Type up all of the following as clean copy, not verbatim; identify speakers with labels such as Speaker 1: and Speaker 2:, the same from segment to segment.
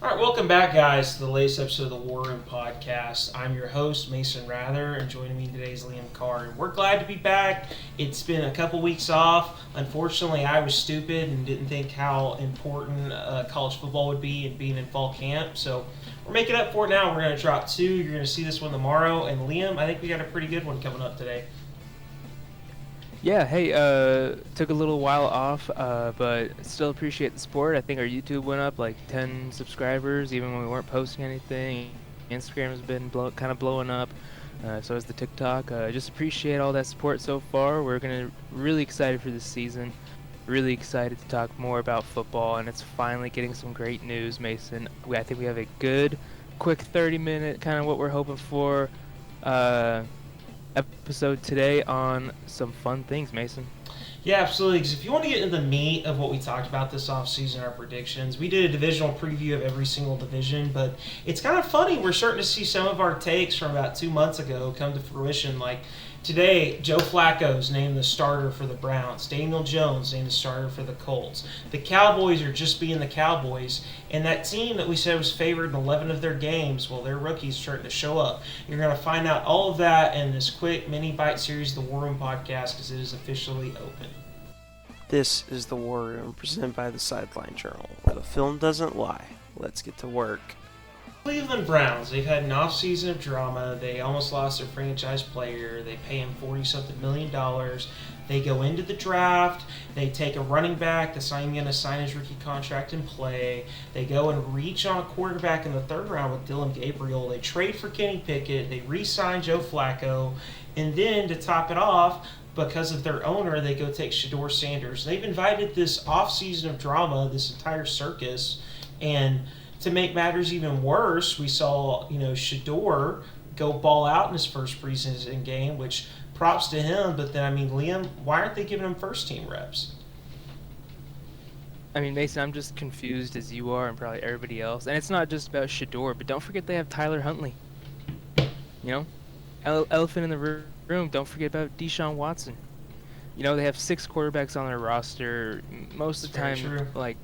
Speaker 1: All right, welcome back, guys, to the latest episode of the Warroom podcast. I'm your host, Mason Wrather, and joining me today is Liam Carr. And we're glad to be back. It's been a couple weeks off. Unfortunately, I was stupid and didn't think how important college football would be and being in fall camp. So we're making up for it now. We're going to drop two. You're going to see this one tomorrow. And Liam, I think we got a pretty good one coming up today.
Speaker 2: Yeah, hey, took a little while off, but still appreciate the support. I think our YouTube went up like 10 subscribers, even when we weren't posting anything. Instagram has been kind of blowing up, so has the TikTok. Just appreciate all that support so far. We're really excited for this season. Really excited to talk more about football, and it's finally getting some great news, Mason. I think we have a good, quick 30-minute kind of what we're hoping for. Episode today on some fun things, Mason.
Speaker 1: Yeah, absolutely. Because if you want to get into the meat of what we talked about this offseason, our predictions, we did a divisional preview of every single division, but it's kind of funny. We're starting to see some of our takes from about 2 months ago come to fruition. Like today, Joe Flacco's named the starter for the Browns. Daniel Jones named the starter for the Colts. The Cowboys are just being the Cowboys. And that team that we said was favored in 11 of their games, well, their rookies starting to show up. You're going to find out all of that in this quick mini bite series, the War Room podcast, because it is officially open.
Speaker 3: This is the War Room, presented by the Sideline Journal, where the film doesn't lie. Let's get to work.
Speaker 1: Cleveland Browns, they've had an offseason of drama. They almost lost their franchise player. They pay him $40-something million. They go into the draft. They take a running back that's not even going to sign his rookie contract and play. They go and reach on a quarterback in the third round with Dillon Gabriel. They trade for Kenny Pickett. They re-sign Joe Flacco. And then to top it off, because of their owner, they go take Shedeur Sanders. They've invited this offseason of drama, this entire circus, and to make matters even worse, we saw, Shedeur go ball out in his first preseason game, which props to him. But then, Liam, why aren't they giving him first-team reps?
Speaker 2: Mason, I'm just confused as you are and probably everybody else. And it's not just about Shedeur, but don't forget they have Tyler Huntley. Elephant in the room, don't forget about Deshaun Watson. They have 6 quarterbacks on their roster. Most of the time,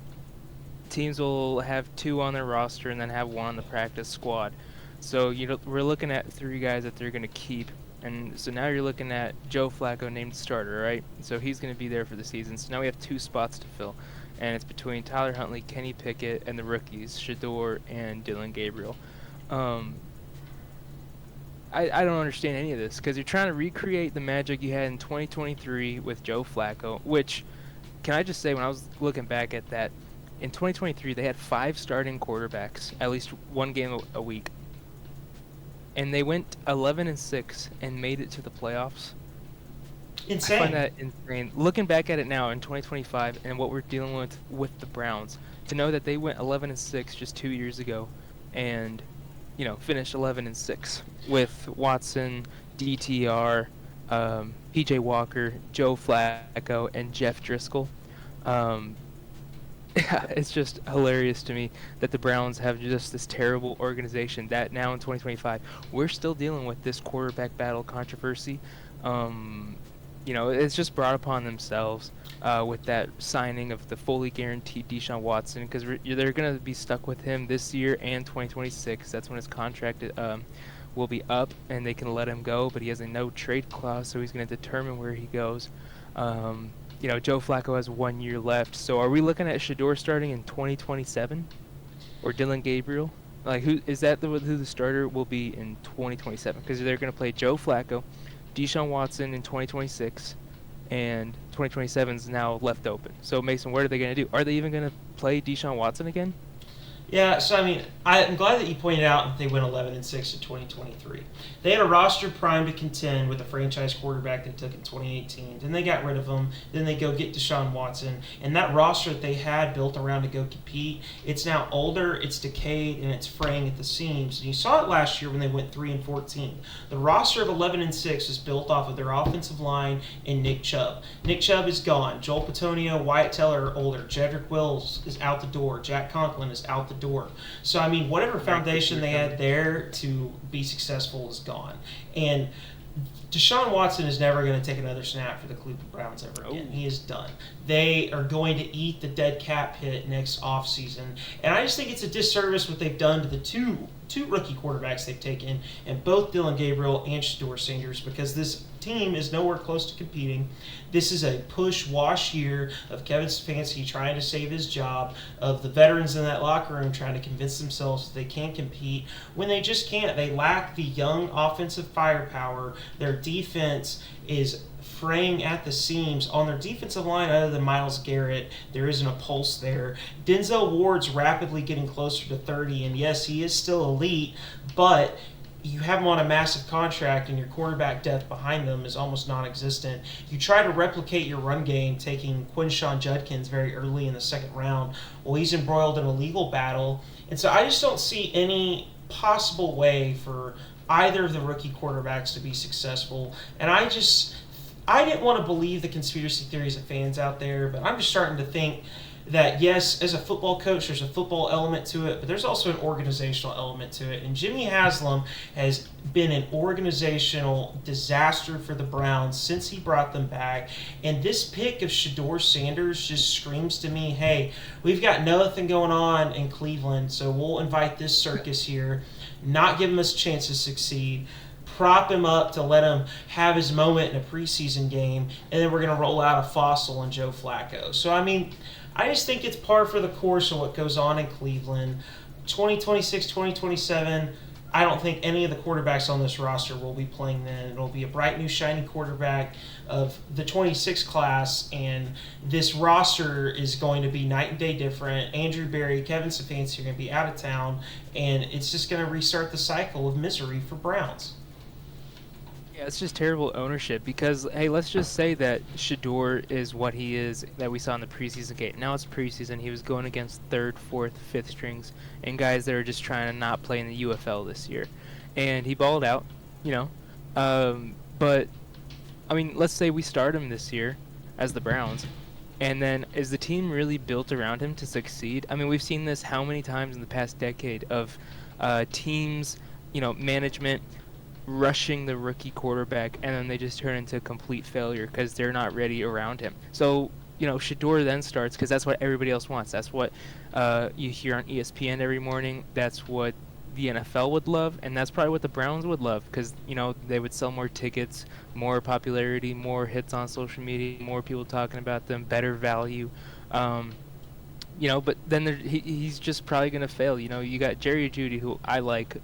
Speaker 2: teams will have 2 on their roster and then have 1 on the practice squad. So we're looking at 3 guys that they're going to keep. And so now you're looking at Joe Flacco named starter, right? So he's going to be there for the season. So now we have 2 spots to fill. And it's between Tyler Huntley, Kenny Pickett, and the rookies, Shedeur and Dillon Gabriel. I don't understand any of this because you're trying to recreate the magic you had in 2023 with Joe Flacco, which, can I just say, when I was looking back at that, in 2023 they had 5 starting quarterbacks, at least 1 game a week. And they went 11-6 and made it to the playoffs.
Speaker 1: Insane.
Speaker 2: I find that insane. Looking back at it now in 2025 and what we're dealing with the Browns, to know that they went 11-6 just 2 years ago and finished 11-6 with Watson, DTR, PJ Walker, Joe Flacco, and Jeff Driscoll. It's just hilarious to me that the Browns have just this terrible organization that now in 2025 we're still dealing with this quarterback battle controversy. It's just brought upon themselves with that signing of the fully guaranteed Deshaun Watson, because they're going to be stuck with him this year and 2026. That's when his contract will be up and they can let him go, but he has a no trade clause, so he's going to determine where he goes. Joe Flacco has 1 year left. So are we looking at Shedeur starting in 2027 or Dillon Gabriel? Who is that? Who the starter will be in 2027? Because they're going to play Joe Flacco, Deshaun Watson in 2026, and 2027 is now left open. So Mason, what are they going to do? Are they even going to play Deshaun Watson again?
Speaker 1: Yeah, so I'm glad that you pointed out that they went 11-6 in 2023. They had a roster primed to contend with a franchise quarterback they took in 2018. Then they got rid of him. Then they go get Deshaun Watson. And that roster that they had built around to go compete, it's now older, it's decayed, and it's fraying at the seams. And you saw it last year when they went 3-14. The roster of 11-6 is built off of their offensive line and Nick Chubb. Nick Chubb is gone. Joel Bitonio, Wyatt Teller are older. Jedrick Wills is out the door. Jack Conklin is out the door. So, whatever foundation they had there to be successful is gone. And Deshaun Watson is never going to take another snap for the Cleveland Browns ever again.
Speaker 2: Oh.
Speaker 1: He is done. They are going to eat the dead cap hit next offseason. And I just think it's a disservice what they've done to the two rookie quarterbacks they've taken, and both Dylan Gabriel and Shedeur Sanders, because this team is nowhere close to competing. This is a push-wash year of Kevin Stefanski trying to save his job, of the veterans in that locker room trying to convince themselves that they can compete when they just can't. They lack the young offensive firepower. Their defense is fraying at the seams. On their defensive line, other than Myles Garrett, there isn't a pulse there. Denzel Ward's rapidly getting closer to 30, and yes, he is still elite, but you have him on a massive contract and your quarterback depth behind them is almost non-existent. You try to replicate your run game taking Quinshon Judkins very early in the second round. Well, he's embroiled in a legal battle. And so I just don't see any possible way for either of the rookie quarterbacks to be successful. And I didn't want to believe the conspiracy theories of fans out there, but I'm just starting to think that, yes, as a football coach, there's a football element to it, but there's also an organizational element to it. And Jimmy Haslam has been an organizational disaster for the Browns since he brought them back. And this pick of Shedeur Sanders just screams to me, hey, we've got nothing going on in Cleveland, so we'll invite this circus here, not give him a chance to succeed, prop him up to let him have his moment in a preseason game, and then we're going to roll out a fossil in Joe Flacco. So, I mean, I just think it's par for the course of what goes on in Cleveland. 2026, 2027, I don't think any of the quarterbacks on this roster will be playing then. It'll be a bright, new, shiny quarterback of the 26 class, and this roster is going to be night and day different. Andrew Berry, Kevin Stefanski are going to be out of town, and it's just going to restart the cycle of misery for Browns.
Speaker 2: Yeah, it's just terrible ownership because, hey, let's just say that Shedeur is what he is that we saw in the preseason game. Now it's preseason. He was going against third, fourth, fifth strings and guys that are just trying to not play in the UFL this year. And he balled out, you know. But, I mean, let's say we start him this year as the Browns. And then is the team really built around him to succeed? I mean, we've seen this how many times in the past decade of teams, you know, management rushing the rookie quarterback, and then they just turn into complete failure because they're not ready around him. So, you know, Shedeur then starts because that's what everybody else wants. That's what you hear on ESPN every morning. That's what the NFL would love, and that's probably what the Browns would love because, you know, they would sell more tickets, more popularity, more hits on social media, more people talking about them, better value. You know, but then he's just probably going to fail. You know, you got Jerry Jeudy, who I like,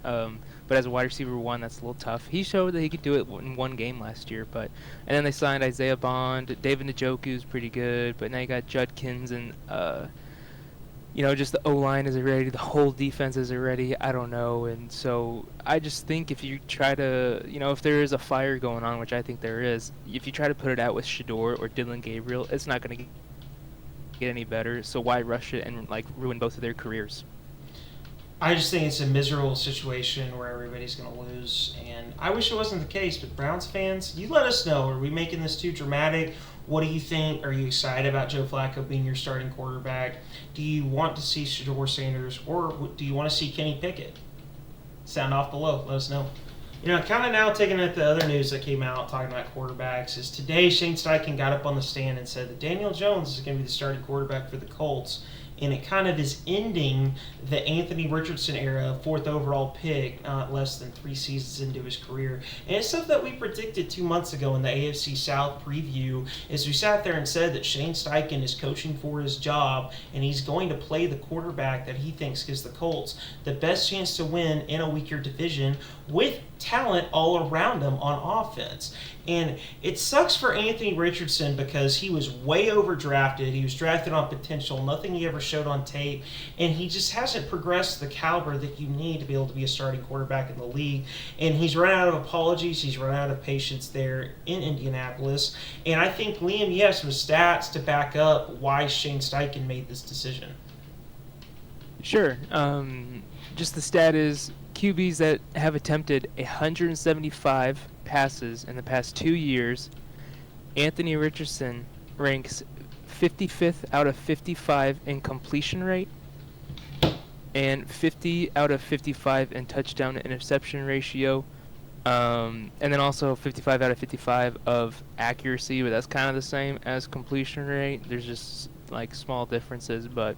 Speaker 2: but as a wide receiver one, that's a little tough. He showed that he could do it in one game last year, and then they signed Isaiah Bond. David Njoku's pretty good, but now you got Judkins, and you know, just the O-line isn't ready, the whole defense isn't ready. I don't know, and so I just think if you try to, you know, if there is a fire going on, which I think there is, if you try to put it out with Shedeur or Dylan Gabriel, it's not going to get any better. So why rush it and like ruin both of their careers?
Speaker 1: I just think it's a miserable situation where everybody's going to lose, and I wish it wasn't the case. But Browns fans, you let us know. Are we making this too dramatic? What do you think? Are you excited about Joe Flacco being your starting quarterback? Do you want to see Shedeur Sanders, or do you want to see Kenny Pickett? Sound off below. Let us know. You know, kind of now taking at the other news that came out talking about quarterbacks is today Shane Steichen got up on the stand and said that Daniel Jones is going to be the starting quarterback for the Colts. And it kind of is ending the Anthony Richardson era, fourth overall pick, less than 3 seasons into his career. And it's stuff that we predicted 2 months ago in the AFC South preview, as we sat there and said that Shane Steichen is coaching for his job, and he's going to play the quarterback that he thinks gives the Colts the best chance to win in a weaker division with talent all around him on offense. And it sucks for Anthony Richardson because he was way overdrafted. He was drafted on potential, nothing he ever showed on tape, and he just hasn't progressed the caliber that you need to be able to be a starting quarterback in the league. And he's run out of apologies. He's run out of patience there in Indianapolis. And I think, Liam, you have some stats to back up why Shane Steichen made this decision.
Speaker 2: Sure. Just the stat is QBs that have attempted 175 passes in the past 2 years, Anthony Richardson ranks 55th out of 55 in completion rate and 50 out of 55 in touchdown to interception ratio. And then also 55 out of 55 of accuracy, but that's kind of the same as completion rate. There's just like small differences, but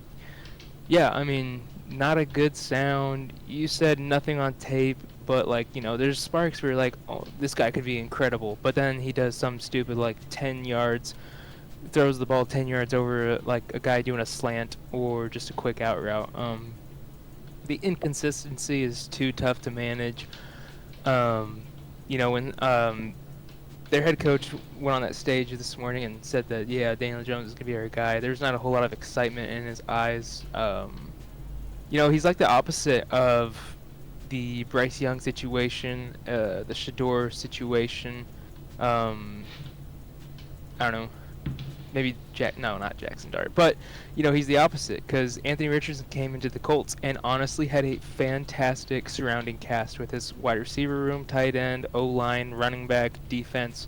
Speaker 2: yeah, I mean, not a good sound. You said nothing on tape, but like, there's sparks where you're like, oh, this guy could be incredible, but then he does some stupid like 10 yards, throws the ball 10 yards over like a guy doing a slant or just a quick out route. The inconsistency is too tough to manage. When their head coach went on that stage this morning and said that, yeah, Daniel Jones is going to be our guy, there's not a whole lot of excitement in his eyes. He's like the opposite of the Bryce Young situation, the Shador situation. I don't know. Maybe not Jackson Dart, but he's the opposite because Anthony Richardson came into the Colts and honestly had a fantastic surrounding cast with his wide receiver room, tight end, O-line, running back, defense.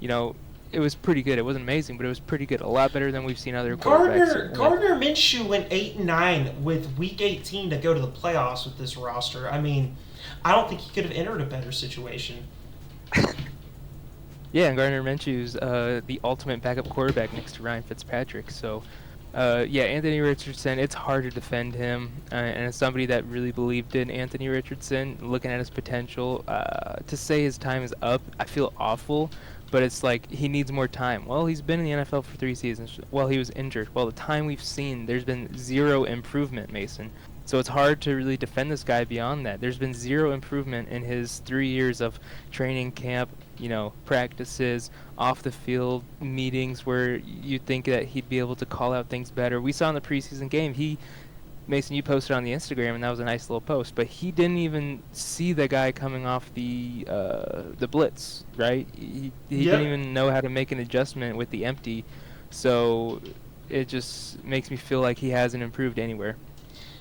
Speaker 2: It was pretty good. It wasn't amazing, but it was pretty good. A lot better than we've seen other quarterbacks.
Speaker 1: Gardner Minshew went 8-9 with Week 18 to go to the playoffs with this roster. I mean, I don't think he could have entered a better situation.
Speaker 2: Yeah, and Gardner Minshew's the ultimate backup quarterback next to Ryan Fitzpatrick. So, Anthony Richardson, it's hard to defend him. And as somebody that really believed in Anthony Richardson, looking at his potential, to say his time is up, I feel awful. But it's like he needs more time. Well, he's been in the NFL for 3 seasons. Well, he was injured. Well, the time we've seen, there's been zero improvement, Mason. So it's hard to really defend this guy beyond that. There's been zero improvement in his 3 years of training camp, practices, off the field meetings where you'd think that he'd be able to call out things better. We saw in the preseason game, Mason, you posted on the Instagram, and that was a nice little post, but he didn't even see the guy coming off the blitz, right? He didn't even know how to make an adjustment with the empty, so it just makes me feel like he hasn't improved anywhere.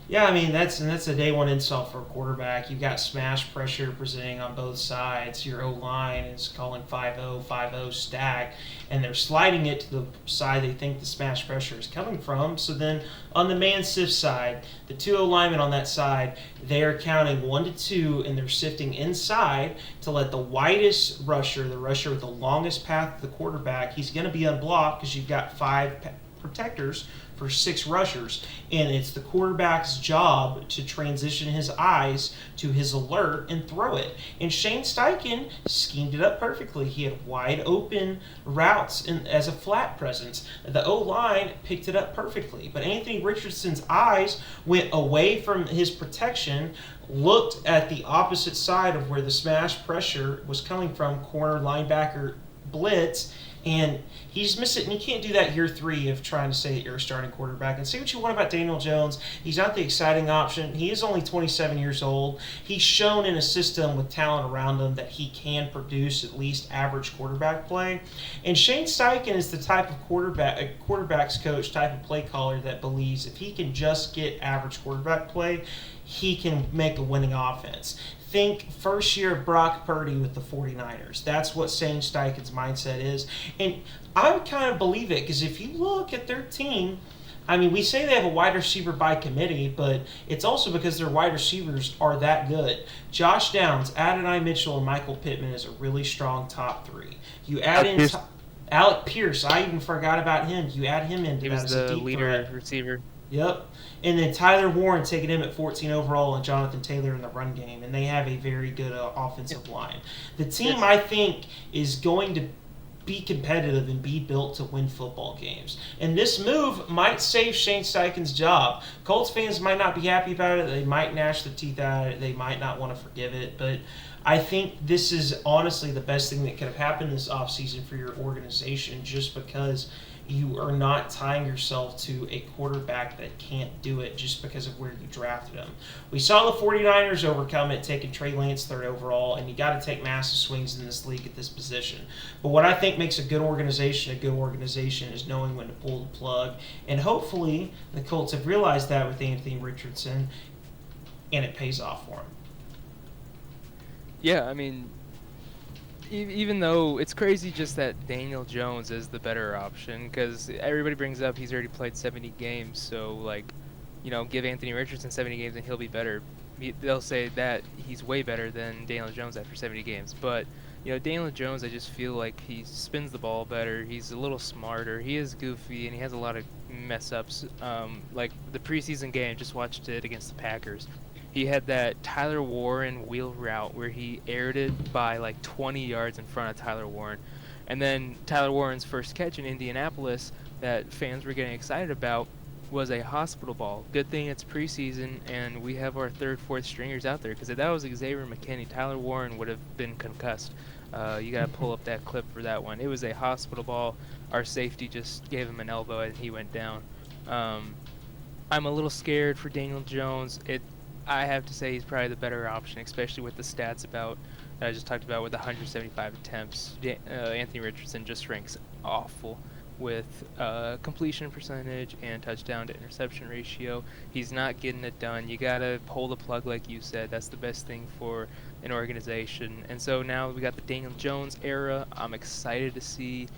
Speaker 1: Yeah, I mean, that's a day one insult for a quarterback. You've got smash pressure presenting on both sides. Your O-line is calling 5-0, 5-0 stack, and they're sliding it to the side they think the smash pressure is coming from. So then on the man sift side, the 2 O-linemen on that side, they are counting 1 to 2, and they're sifting inside to let the widest rusher, the rusher with the longest path to the quarterback, he's going to be unblocked because you've got 5 protectors for 6 rushers, and it's the quarterback's job to transition his eyes to his alert and throw it. And Shane Steichen schemed it up perfectly. He had wide open routes as a flat presence. The O-line picked it up perfectly, but Anthony Richardson's eyes went away from his protection, looked at the opposite side of where the smash pressure was coming from, corner linebacker blitz, and he's missing. And you can't do that year 3 of trying to say that you're a starting quarterback. And say what you want about Daniel Jones, he's not the exciting option. He is only 27 years old. He's shown in a system with talent around him that he can produce at least average quarterback play. And Shane Steichen is the type of quarterback's coach, type of play caller that believes if he can just get average quarterback play, he can make a winning offense. Think first year of Brock Purdy with the 49ers. That's what Shane Steichen's mindset is. And I would kind of believe it because if you look at their team, I mean, we say they have a wide receiver by committee, but it's also because their wide receivers are that good. Josh Downs, Adonai Mitchell, and Michael Pittman is a really strong top 3. You add in Alec Pierce. I even forgot about him. You add him into that as a deep threat. He was the leader
Speaker 2: receiver.
Speaker 1: Yep. And then Tyler Warren taking him at 14 overall and Jonathan Taylor in the run game. And they have a very good offensive line. The team, I think, is going to be competitive and be built to win football games. And this move might save Shane Steichen's job. Colts fans might not be happy about it. They might gnash their teeth at it. They might not want to forgive it. But I think this is honestly the best thing that could have happened this offseason for your organization just because you are not tying yourself to a quarterback that can't do it just because of where you drafted him. We saw the 49ers overcome it, taking Trey Lance 3rd overall, and you got to take massive swings in this league at this position. But what I think makes a good organization is knowing when to pull the plug. And hopefully the Colts have realized that with Anthony Richardson, and it pays off for him.
Speaker 2: Yeah, I mean, even though it's crazy just that Daniel Jones is the better option because everybody brings up he's already played 70 games, so give Anthony Richardson 70 games and he'll be better. they'll say that he's way better than Daniel Jones after 70 games. But Daniel Jones, I just feel like he spins the ball better. He's a little smarter. He is goofy and he has a lot of mess ups. Like the preseason game, just watched it against the Packers. He had that Tyler Warren wheel route where he aired it by like 20 yards in front of Tyler Warren. And then Tyler Warren's first catch in Indianapolis that fans were getting excited about was a hospital ball. Good thing it's preseason and we have our third, fourth stringers out there, because if that was Xavier McKinney, Tyler Warren would have been concussed. You got to pull up that clip for that one. It was a hospital ball. Our safety just gave him an elbow and he went down. I'm a little scared for Daniel Jones. I have to say he's probably the better option, especially with the stats that I just talked about with 175 attempts. Anthony Richardson just ranks awful with completion percentage and touchdown to interception ratio. He's not getting it done. You got to pull the plug like you said. That's the best thing for an organization. And so now we got the Daniel Jones era. I'm excited to see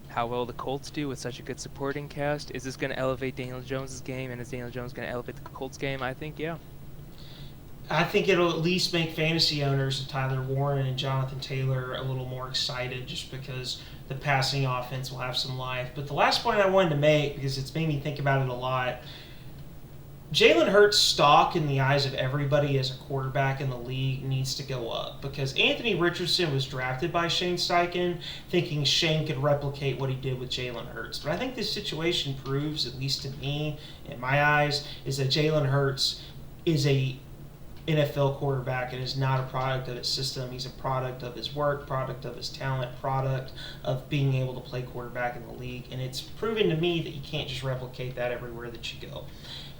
Speaker 2: how well the Colts do with such a good supporting cast. Is this going to elevate Daniel Jones' game, and is Daniel Jones going to elevate the Colts' game? I think, yeah.
Speaker 1: I think it'll at least make fantasy owners of Tyler Warren and Jonathan Taylor a little more excited, just because the passing offense will have some life. But the last point I wanted to make, because it's made me think about it a lot, Jalen Hurts' stock in the eyes of everybody as a quarterback in the league needs to go up, because Anthony Richardson was drafted by Shane Steichen thinking Shane could replicate what he did with Jalen Hurts. But I think this situation proves, at least to me, in my eyes, is that Jalen Hurts is a NFL quarterback and is not a product of his system. He's a product of his work, product of his talent, product of being able to play quarterback in the league. And it's proven to me that you can't just replicate that everywhere that you go.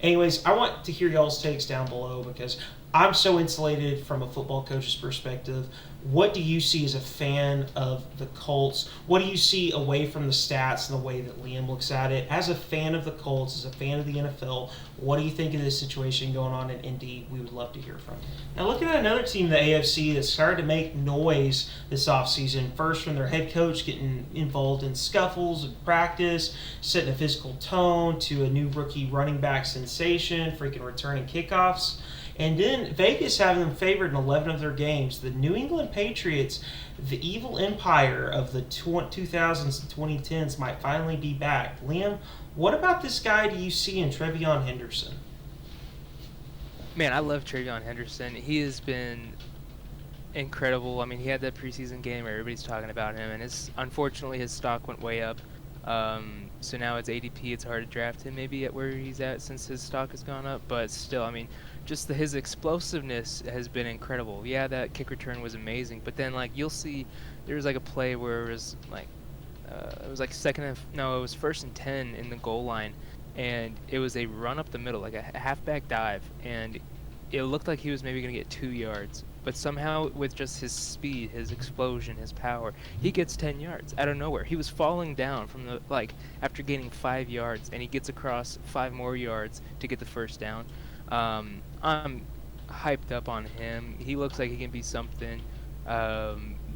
Speaker 1: Anyways, I want to hear y'all's takes down below, because I'm so insulated from a football coach's perspective. What do you see as a fan of the Colts? What do you see away from the stats and the way that Liam looks at it? As a fan of the Colts, as a fan of the NFL, what do you think of this situation going on in Indy? We would love to hear from you. Now, looking at another team in the AFC that started to make noise this offseason, first from their head coach getting involved in scuffles in practice, setting a physical tone, to a new rookie running back sensation, freaking returning kickoffs. And then Vegas having them favored in 11 of their games. The New England Patriots, the evil empire of the 2000s and 2010s, might finally be back. Liam, what about this guy do you see in TreVeyon Henderson?
Speaker 2: Man, I love TreVeyon Henderson. He has been incredible. I mean, he had that preseason game where everybody's talking about him, and unfortunately his stock went way up. So now it's ADP. It's hard to draft him maybe at where he's at since his stock has gone up. But still, I mean, just his explosiveness has been incredible. Yeah, that kick return was amazing. But then, like, you'll see there was like a play where it was first and 10 in the goal line, and it was a run up the middle, like a halfback dive, and it looked like he was maybe going to get 2 yards. But somehow, with just his speed, his explosion, his power, he gets 10 yards out of nowhere. He was falling down from after gaining 5 yards, and he gets across 5 more yards to get the first down. I'm hyped up on him. He looks like he can be something.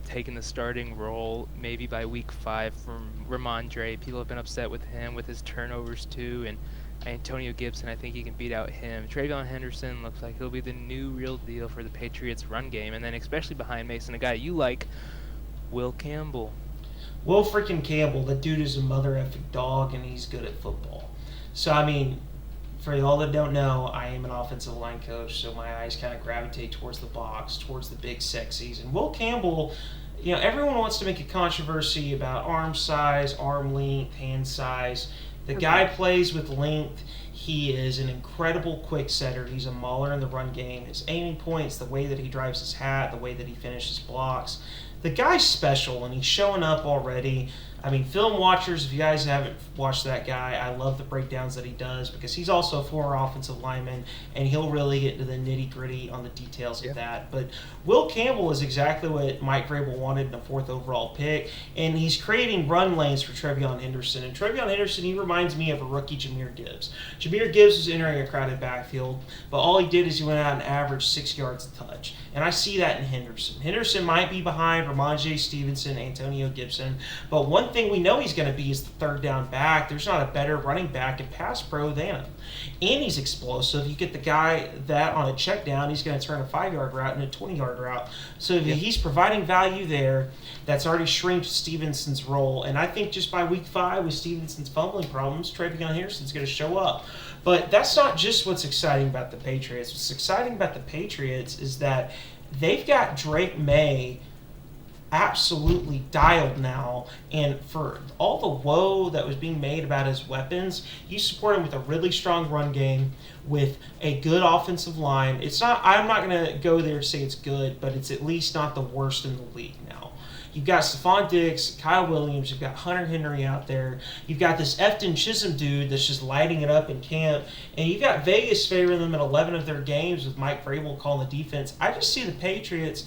Speaker 2: Taking the starting role maybe by week 5 from Ramondre. People have been upset with him with his turnovers too, and Antonio Gibson, I think he can beat out him. TreVeyon Henderson looks like he'll be the new real deal for the Patriots run game, and then especially behind Mason, a guy you like, Will Campbell.
Speaker 1: Will freaking Campbell, that dude is a mother effing dog, and he's good at football. So, I mean, for y'all that don't know, I am an offensive line coach, so my eyes kind of gravitate towards the box, towards the big sexies. And Will Campbell, everyone wants to make a controversy about arm size, arm length, hand size. The guy plays with length. He is an incredible quick setter. He's a mauler in the run game. His aiming points, the way that he drives his hat, the way that he finishes blocks. The guy's special, and he's showing up already. I mean, film watchers, if you guys haven't watched that guy, I love the breakdowns that he does, because he's also a former offensive lineman, and he'll really get into the nitty-gritty on the details of that. But Will Campbell is exactly what Mike Vrabel wanted in the 4th overall pick, and he's creating run lanes for TreVeyon Henderson. And TreVeyon Henderson, he reminds me of a rookie Jahmyr Gibbs. Jahmyr Gibbs was entering a crowded backfield, but all he did is he went out and averaged 6 yards a touch. And I see that in Henderson. Henderson might be behind Ramondre Stevenson, Antonio Gibson. But one thing we know he's going to be is the third down back. There's not a better running back in pass pro than him. And he's explosive. You get the guy that on a check down, he's going to turn a 5-yard route into a 20-yard route. So if he's providing value there, that's already shrinked Stevenson's role. And I think just by week 5 with Stevenson's fumbling problems, Travion Harrison's going to show up. But that's not just what's exciting about the Patriots. What's exciting about the Patriots is that they've got Drake May absolutely dialed now, and for all the woe that was being made about his weapons, you support him with a really strong run game, with a good offensive line. I'm not going to go there and say it's good, but it's at least not the worst in the league now. You've got Stephon Diggs, Kyle Williams, you've got Hunter Henry out there. You've got this Efton Chisholm dude that's just lighting it up in camp. And you've got Vegas favoring them in 11 of their games with Mike Vrabel calling the defense. I just see the Patriots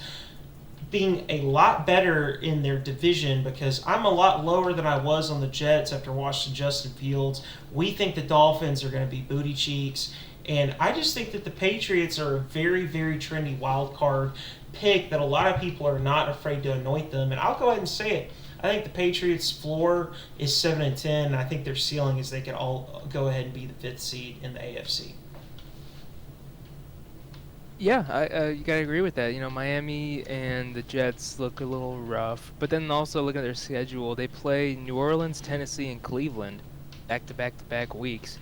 Speaker 1: being a lot better in their division because I'm a lot lower than I was on the Jets after watching Justin Fields. We think the Dolphins are going to be booty cheeks. And I just think that the Patriots are a very, very trendy wild card pick that a lot of people are not afraid to anoint them. And I'll go ahead and say it. I think the Patriots' floor is 7-10, and I think their ceiling is they could all go ahead and be the 5th seed in the AFC.
Speaker 2: Yeah, you gotta agree with that. You know, Miami and the Jets look a little rough, but then also look at their schedule. They play New Orleans, Tennessee, and Cleveland back-to-back weeks.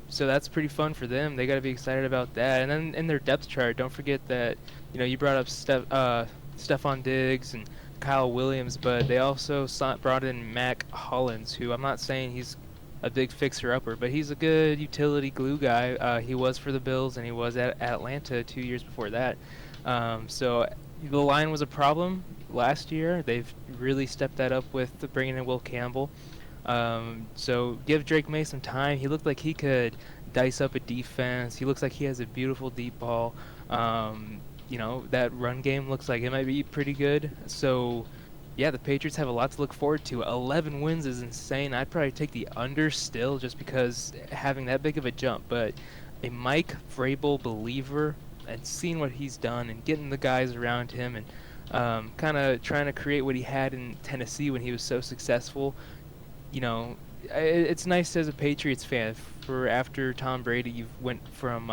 Speaker 2: So that's pretty fun for them. They got to be excited about that. And then in their depth chart, don't forget that, you know, you brought up Stephon Diggs and Kyle Williams, but they also brought in Mac Hollins, who I'm not saying he's a big fixer-upper, but he's a good utility glue guy. He was for the Bills, and he was at Atlanta 2 years before that. So the line was a problem last year. They've really stepped that up with bringing in Will Campbell. So give Drake May some time. He looked like he could dice up a defense. He looks like he has a beautiful deep ball. You know, that run game looks like it might be pretty good. So, yeah, the Patriots have a lot to look forward to. 11 wins is insane. I'd probably take the under still just because having that big of a jump. But a Mike Vrabel believer and seeing what he's done and getting the guys around him and kind of trying to create what he had in Tennessee when he was so successful. You know, it's nice as a Patriots fan for after Tom Brady, you went from,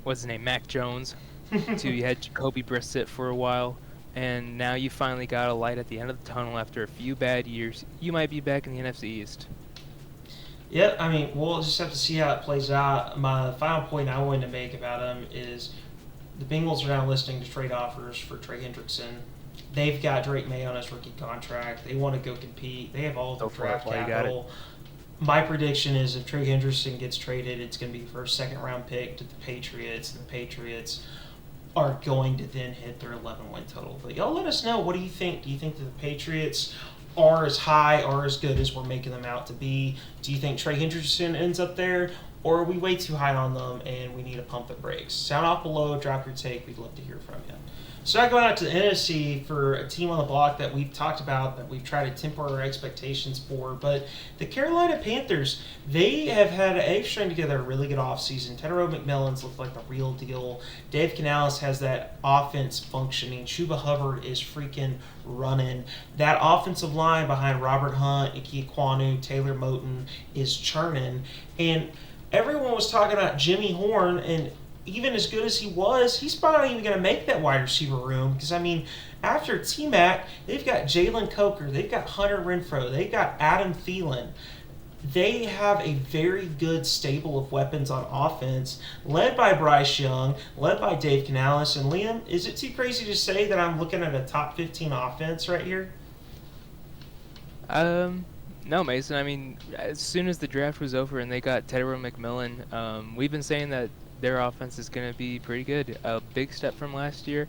Speaker 2: what's his name, Mac Jones, to you had Jacoby Brissett for a while, and now you finally got a light at the end of the tunnel after a few bad years. You might be back in the NFC East.
Speaker 1: Yeah, I mean, we'll just have to see how it plays out. My final point I wanted to make about him is the Bengals are now listening to trade offers for Trey Hendrickson. They've got Drake May on his rookie contract. They want to go compete. They have all the draft capital. My prediction is if Trey Hendrickson gets traded, it's going to be the first second-round pick to the Patriots, and the Patriots are going to then hit their 11-win total. But y'all let us know. What do you think? Do you think that the Patriots are as high or as good as we're making them out to be? Do you think Trey Hendrickson ends up there? Or are we way too high on them and we need to pump the brakes? Sound off below, drop your take. We'd love to hear from you. So now going out to the NFC for a team on the block that we've talked about, that we've tried to temper our expectations for. But the Carolina Panthers, they have strung together a really good offseason. Tedero McMillan's looked like the real deal. Dave Canales has that offense functioning. Chuba Hubbard is freaking running. That offensive line behind Robert Hunt, Ike Ekwonu, Taylor Moton is churning. And everyone was talking about Jimmy Horn, and even as good as he was, he's probably not even going to make that wide receiver room. Because, I mean, after T-Mac, they've got Jalen Coker, they've got Hunter Renfrow, they've got Adam Thielen. They have a very good stable of weapons on offense, led by Bryce Young, led by Dave Canales. And Liam, is it too crazy to say that I'm looking at a top 15 offense right here?
Speaker 2: No, Mason. I mean, as soon as the draft was over and they got Tedero McMillan, we've been saying that their offense is going to be pretty good. A big step from last year.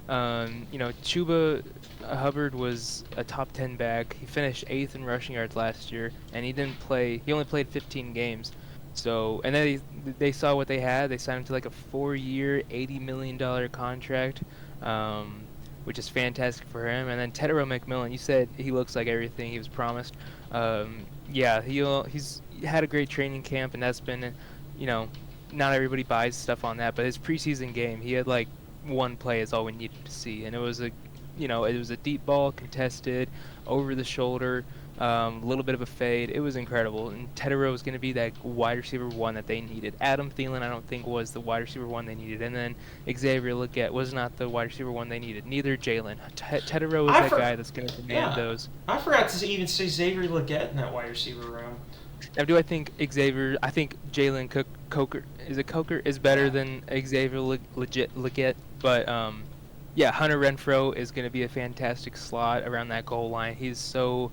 Speaker 2: You know, Chuba Hubbard was a top 10 back. He finished 8th in rushing yards last year, and he didn't play. He only played 15 games. So, and then they saw what they had. They signed him to like a 4-year, $80 million contract, which is fantastic for him. And then Tedero McMillan, you said he looks like everything he was promised. Yeah, he's had a great training camp, and that's been, you know, not everybody buys stuff on that, but his preseason game, he had like one play is all we needed to see, and it was it was a deep ball, contested, over the shoulder, a little bit of a fade. It was incredible. And Tedero was going to be that wide receiver one that they needed. Adam Thielen, I don't think, was the wide receiver one they needed. And then Xavier Legette was not the wide receiver one they needed. Neither Jalen. Tedero is that guy that's going to demand those.
Speaker 1: I forgot to even say Xavier Legette in that wide receiver room.
Speaker 2: Now, do I think Xavier? I think Jalen Coker is better than Xavier Legette, but yeah, Hunter Renfrow is going to be a fantastic slot around that goal line. He's so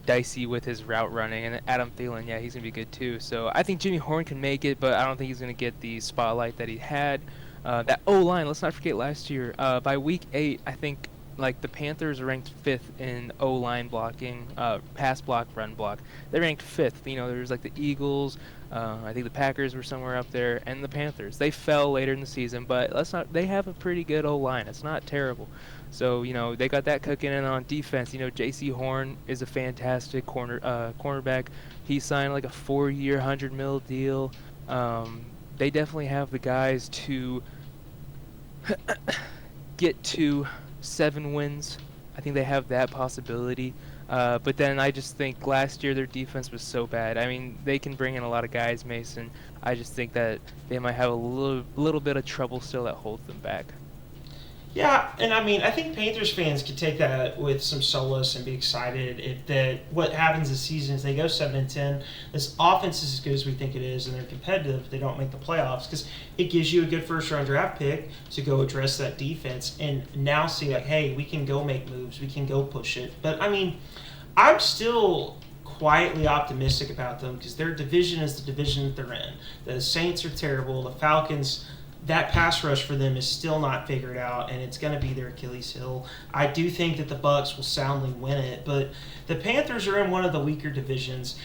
Speaker 2: dicey with his route running, and Adam Thielen, yeah, he's going to be good too. So I think Jimmy Horn can make it, but I don't think he's going to get the spotlight that he had. That O-line, let's not forget last year. By week 8, I think the Panthers ranked 5th in O-line blocking, pass block, run block. They ranked 5th. There's the Eagles. I think the Packers were somewhere up there, and the Panthers. They fell later in the season, but they have a pretty good O-line. It's not terrible. So, they got that cooking. And on defense, J.C. Horn is a fantastic cornerback. He signed a 4-year, $100 million deal. They definitely have the guys to get to 7 wins. I think they have that possibility. But then I just think last year their defense was so bad. I mean, they can bring in a lot of guys, Mason. I just think that they might have a little bit of trouble still that holds them back.
Speaker 1: Yeah, and I mean, I think Panthers fans could take that with some solace and be excited that what happens this season is they go 7-10. This offense is as good as we think it is, and they're competitive. They don't make the playoffs because it gives you a good first-round draft pick to go address that defense and now see hey, we can go make moves, we can go push it. But I mean, I'm still quietly optimistic about them because their division is the division that they're in. The Saints are terrible. The Falcons, that pass rush for them is still not figured out, and it's going to be their Achilles heel. I do think that the Bucs will soundly win it, but the Panthers are in one of the weaker divisions.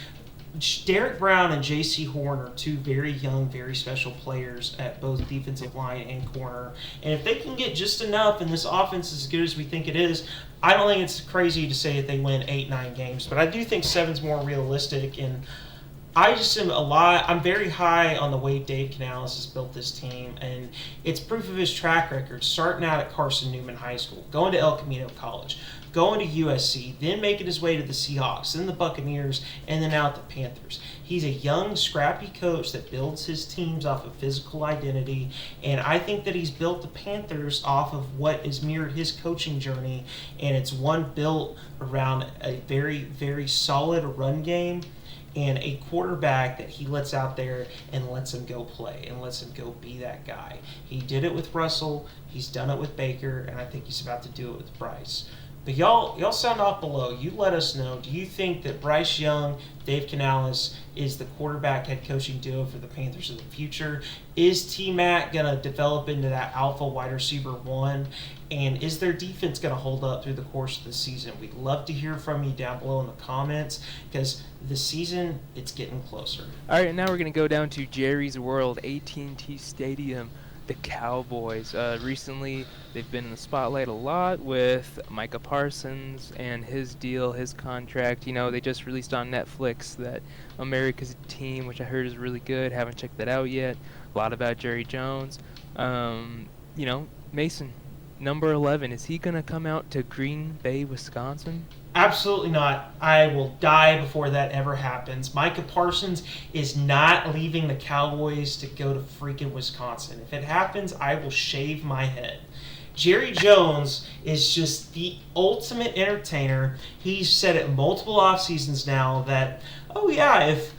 Speaker 1: Derek Brown and J.C. Horn are 2 very young, very special players at both defensive line and corner. And if they can get just enough and this offense is as good as we think it is, I don't think it's crazy to say that they win 8-9 games. But I do think 7's more realistic, and I just am I'm very high on the way Dave Canales has built this team, and it's proof of his track record, starting out at Carson Newman High School, going to El Camino College, going to USC, then making his way to the Seahawks, then the Buccaneers, and then out the Panthers. He's a young, scrappy coach that builds his teams off of physical identity, and I think that he's built the Panthers off of what is mirrored his coaching journey, and it's one built around a very, very solid run game and a quarterback that he lets out there and lets him go play and lets him go be that guy. He did it with Russell, he's done it with Baker, and I think he's about to do it with Bryce. But y'all sound off below. You let us know. Do you think that Bryce Young, Dave Canales, is the quarterback head coaching duo for the Panthers of the future? Is T-Mac going to develop into that alpha wide receiver 1? And is their defense going to hold up through the course of the season? We'd love to hear from you down below in the comments because the season, it's getting closer.
Speaker 2: All right, now we're going to go down to Jerry's World, AT&T Stadium. The Cowboys. Recently, they've been in the spotlight a lot with Micah Parsons and his deal, his contract. They just released on Netflix that America's Team, which I heard is really good. Haven't checked that out yet. A lot about Jerry Jones. Mason, number 11, is he going to come out to Green Bay, Wisconsin?
Speaker 1: Absolutely not. I will die before that ever happens. Micah Parsons is not leaving the Cowboys to go to freaking Wisconsin. If it happens, I will shave my head. Jerry Jones is just the ultimate entertainer. He's said it multiple off seasons now that, if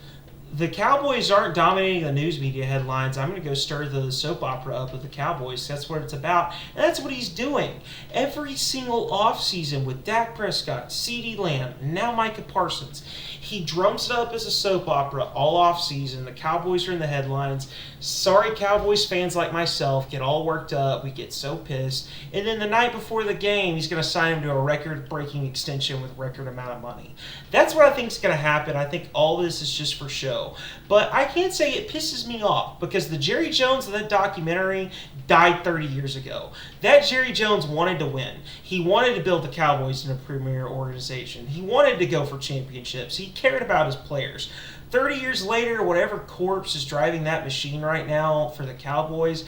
Speaker 1: the Cowboys aren't dominating the news media headlines, I'm going to go stir the soap opera up with the Cowboys. That's what it's about. And that's what he's doing. Every single offseason with Dak Prescott, CeeDee Lamb, and now Micah Parsons, he drums it up as a soap opera all offseason. The Cowboys are in the headlines. Sorry, Cowboys fans like myself get all worked up. We get so pissed. And then the night before the game, he's going to sign him to a record-breaking extension with record amount of money. That's what I think is going to happen. I think all this is just for show. But I can't say it pisses me off because the Jerry Jones of that documentary died 30 years ago. That Jerry Jones wanted to win. He wanted to build the Cowboys in a premier organization. He wanted to go for championships. He cared about his players. 30 years later, whatever corpse is driving that machine right now for the Cowboys,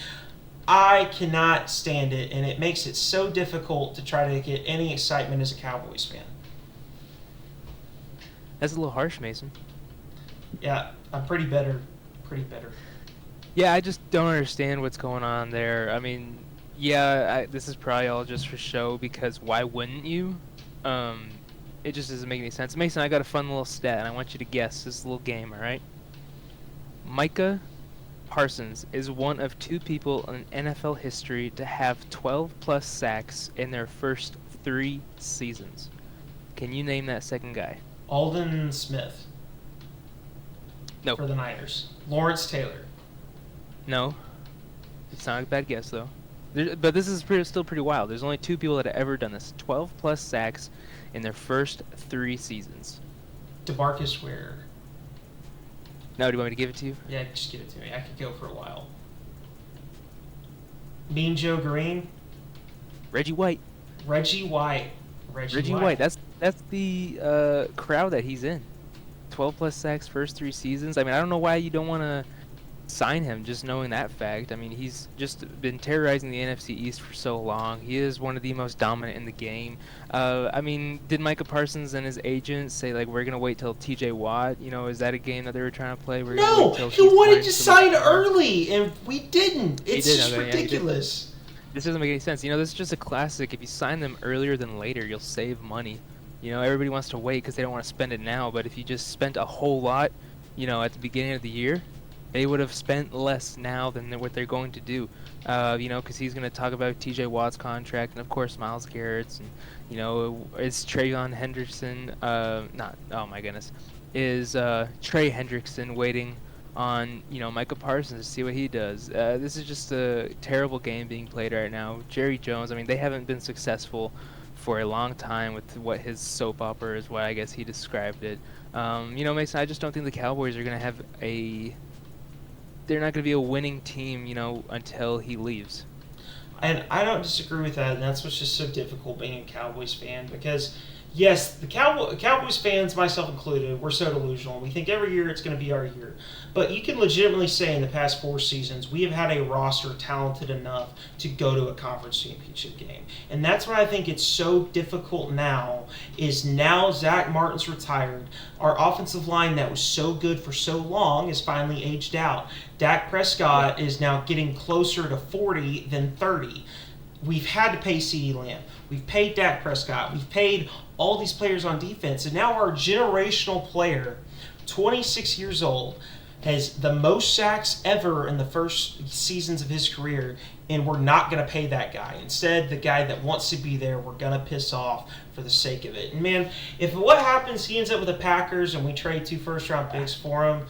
Speaker 1: I cannot stand it, and it makes it so difficult to try to get any excitement as a Cowboys fan.
Speaker 2: That's a little harsh, Mason.
Speaker 1: Yeah, I'm pretty bitter.
Speaker 2: Yeah, I just don't understand what's going on there. I mean, yeah, this is probably all just for show, because why wouldn't you? It just doesn't make any sense. Mason, I got a fun little stat, and I want you to guess this little game, all right? Micah Parsons is one of 2 people in NFL history to have 12-plus sacks in their first 3 seasons. Can you name that second guy?
Speaker 1: Aldon Smith.
Speaker 2: No.
Speaker 1: For the Niners. Lawrence Taylor.
Speaker 2: No. It's not a bad guess, though. But this is still pretty wild. There's only 2 people that have ever done this. 12-plus sacks in their first 3 seasons.
Speaker 1: DeMarcus Ware.
Speaker 2: No, do you want me to give it to you?
Speaker 1: Yeah, just give it to me. I could go for a while. Mean Joe Green.
Speaker 2: Reggie White.
Speaker 1: Reggie White.
Speaker 2: That's the crowd that he's in. 12-plus sacks first 3 seasons. I mean, I don't know why you don't want to sign him, just knowing that fact. I mean, he's just been terrorizing the NFC East for so long. He is one of the most dominant in the game. I mean, did Micah Parsons and his agent say, like, we're going to wait till TJ Watt? You know, is that a game that they were trying to play?
Speaker 1: No, he wanted to sign early, and we didn't. It's just ridiculous.
Speaker 2: This doesn't make any sense. You know, this is just a classic. If you sign them earlier than later, you'll save money. You know, everybody wants to wait because they don't want to spend it now. But if you just spent a whole lot, you know, at the beginning of the year, they would have spent less now than what they're going to do. You know, because he's going to talk about TJ Watt's contract and, of course, Myles Garrett's. And, you know, is Trayvon Henderson, is Trey Hendrickson waiting on, you know, Micah Parsons to see what he does. This is just a terrible game being played right now. Jerry Jones, I mean, they haven't been successful for a long time with what his soap opera is, what I guess he described it. You know, Mason, I just don't think the Cowboys are going to have they're not going to be a winning team, you know, until he leaves.
Speaker 1: And I don't disagree with that, and that's what's just so difficult being a Cowboys fan, because yes, the Cowboys fans, myself included, we're so delusional. We think every year it's going to be our year. But you can legitimately say in the past 4 seasons, we have had a roster talented enough to go to a conference championship game. And that's why I think it's so difficult now, is now Zach Martin's retired. Our offensive line that was so good for so long is finally aged out. Dak Prescott is now getting closer to 40 than 30. We've had to pay CeeDee Lamb. We've paid Dak Prescott. We've paid all these players on defense. And now our generational player, 26 years old, has the most sacks ever in the first seasons of his career, and we're not going to pay that guy. Instead, the guy that wants to be there, we're going to piss off for the sake of it. And, man, if what happens, he ends up with the Packers and we trade 2 first-round picks for him,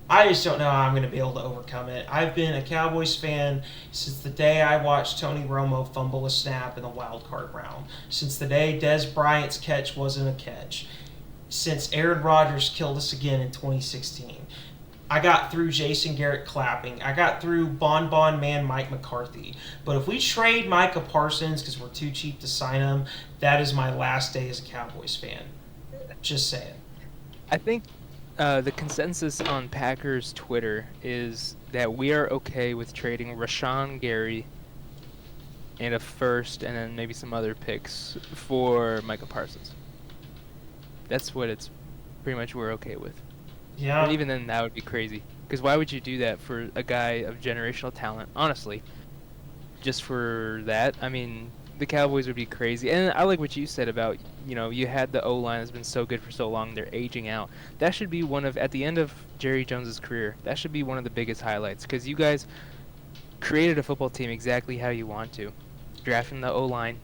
Speaker 1: I just don't know how I'm going to be able to overcome it. I've been a Cowboys fan since the day I watched Tony Romo fumble a snap in the wild card round. Since the day Des Bryant's catch wasn't a catch. Since Aaron Rodgers killed us again in 2016. I got through Jason Garrett clapping. I got through Bon Man Mike McCarthy. But if we trade Micah Parsons because we're too cheap to sign him, that is my last day as a Cowboys fan. Just saying.
Speaker 2: I think the consensus on Packers Twitter is that we are okay with trading Rashawn Gary and a first and then maybe some other picks for Micah Parsons. That's what it's pretty much we're okay with.
Speaker 1: Yeah.
Speaker 2: But even then, that would be crazy. Because why would you do that for a guy of generational talent? Honestly, just for that, I mean, the Cowboys would be crazy. And I like what you said about, you know, you had the O-line that's been so good for so long, they're aging out. That should be one of, at the end of Jerry Jones's career, that should be one of the biggest highlights. Because you guys created a football team exactly how you want to. Drafting the O-line,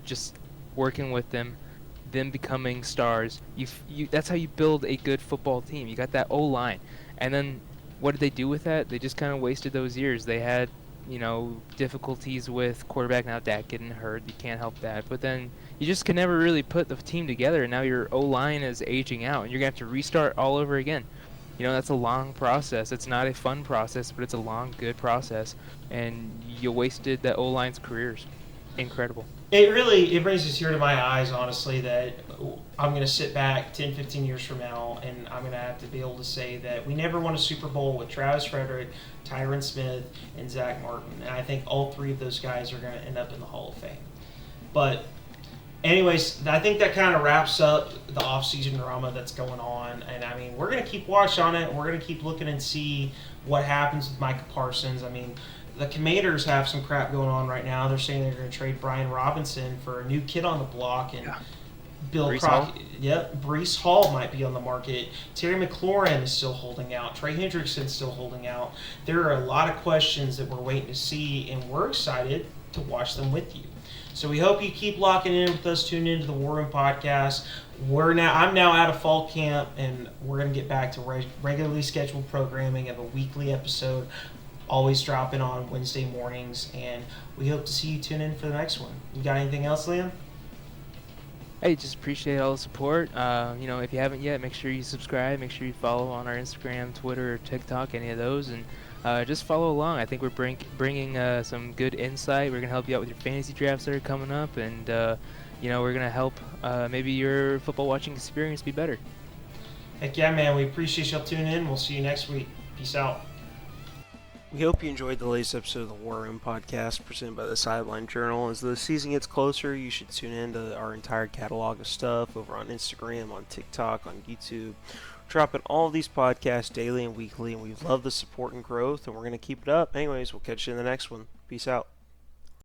Speaker 2: just working with them becoming stars. That's how you build a good football team. You got that O-line. And then what did they do with that? They just kind of wasted those years. They had, you know, difficulties with quarterback, now Dak getting hurt. You can't help that. But then you just can never really put the team together, and now your O-line is aging out, and you're going to have to restart all over again. You know, that's a long process. It's not a fun process, but it's a long, good process. And you wasted the O-line's careers. incredible.
Speaker 1: It brings a tear to my eyes, honestly, that I'm going to sit back 10, 15 years from now, and I'm going to have to be able to say that we never won a Super Bowl with Travis Frederick, Tyron Smith, and Zach Martin. And I think all three of those guys are going to end up in the Hall of Fame. But anyways, I think that kind of wraps up the offseason drama that's going on. And, I mean, we're going to keep watch on it. We're going to keep looking and see what happens with Micah Parsons. I mean, the Commanders have some crap going on right now. They're saying they're going to trade Brian Robinson for a new kid on the block. And Bill Crockett. Yep, Breece Hall might be on the market. Terry McLaurin is still holding out. Trey Hendrickson's still holding out. There are a lot of questions that we're waiting to see, and we're excited to watch them with you. So we hope you keep locking in with us. Tune into the Warroom podcast. I'm now out of fall camp, and we're going to get back to regularly scheduled programming of a weekly episode, always dropping on Wednesday mornings, and we hope to see you tune in for the next one. You got anything else, Liam?
Speaker 2: Hey, just appreciate all the support. If you haven't yet, make sure you subscribe. Make sure you follow on our Instagram, Twitter, or TikTok, any of those, and just follow along. I think we're bringing some good insight. We're going to help you out with your fantasy drafts that are coming up, and we're going to help maybe your football watching experience be better.
Speaker 1: Heck yeah, man. We appreciate y'all tuning in. We'll see you next week. Peace out.
Speaker 3: We hope you enjoyed the latest episode of the Warroom podcast presented by the Sideline Journal. As the season gets closer, you should tune in to our entire catalog of stuff over on Instagram, on TikTok, on YouTube. We're dropping all of these podcasts daily and weekly, and we love the support and growth, and we're going to keep it up. Anyways, we'll catch you in the next one. Peace out.